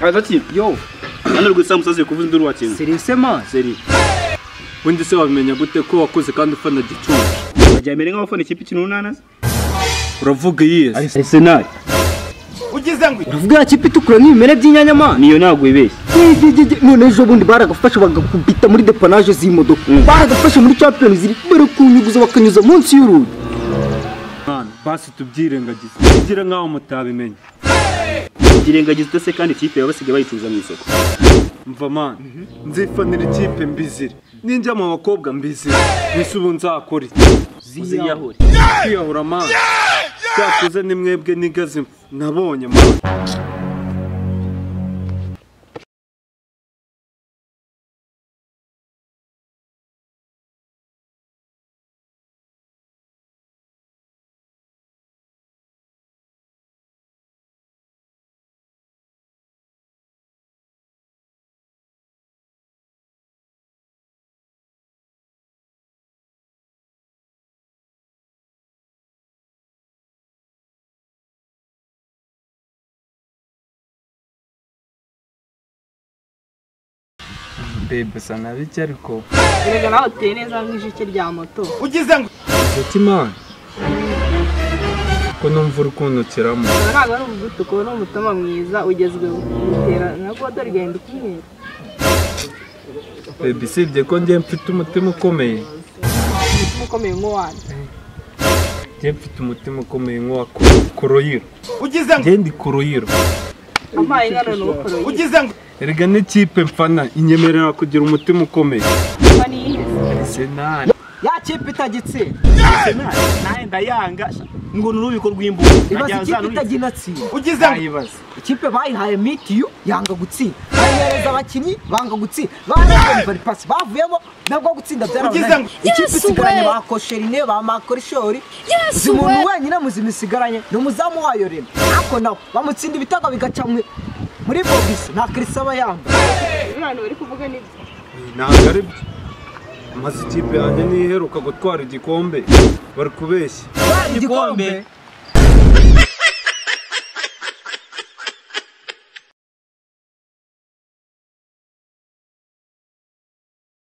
Agati yo hano rwisa musaze kuvuza induru wakintu Serisema seri undi se wabimenya gute ko wakoze kandi ufana Gicumbi bajyamere nk'abafana ikipe kintu runana uravuga yes Arsenal ugize ngo uravuga ikipe itukura n'ibimene by'inyanya ma niyo ntago ibeshye none ejo bundi baragafasha bagakubita muri depanage z'imodoka baragafasha muri Champions League bare kunyuguza bakanyuza munsi y'urugi basi tubyirengagize kugira nkaho mutabimenya irengagize se kandi ikipe yabasigaye bayicuruza mu isoko mva man nzifanira ikipe mbizire ninjya mu bakobwa mbizire nisubu nzakora ziyahore kwiyahura man cyakuze ni mwebwe nigaze nabonye man Bebe sana biki ariko erega nawe uteye neza nk'ijike rya moto ugize ngo Mutima ko numva urukunukiramo ntabwo ari umuvuduko n'umutoma mwiza ugezweho utera nabwo dore igenda kumwera Bebe sibye ko njye mfite umutima ukomeye umutima ukomeye nk'uwanjye njye mfite umutima ukomeye nk'uwa Koroyiro ugize ngo njye ndi Koroyiro amaye ingano n'ukoroye ugize ngo erega n'ikipe mfana inyemerera kugira umutima ukomeye niba niyihe Arsenal ya kipe itagitse Arsenal naye ndayanga ngo n'urubiko rw'imbuga ibaze ikipe itaginatsinda ugize ngo ayibaza ikipe bayihaye mitiyu yanga gutsinda bayihereza abakinnyi banga gutsinda baraje bari pass bavuyemo nabwo gutsinda byarabonye ikipe isigaranye ba Kosherine ba Makorishori umuntu wenyine muzima isigaranye n'umuzamu wayo rero ako nawe bamutsinda ibitego bigaca muri bogisi nta Kirisaba yamba umwana bari kuvuga nibyo ntabwo ari byo maze ikipe yanjye niheruka gutwara igikombe bari kubeshya igikombe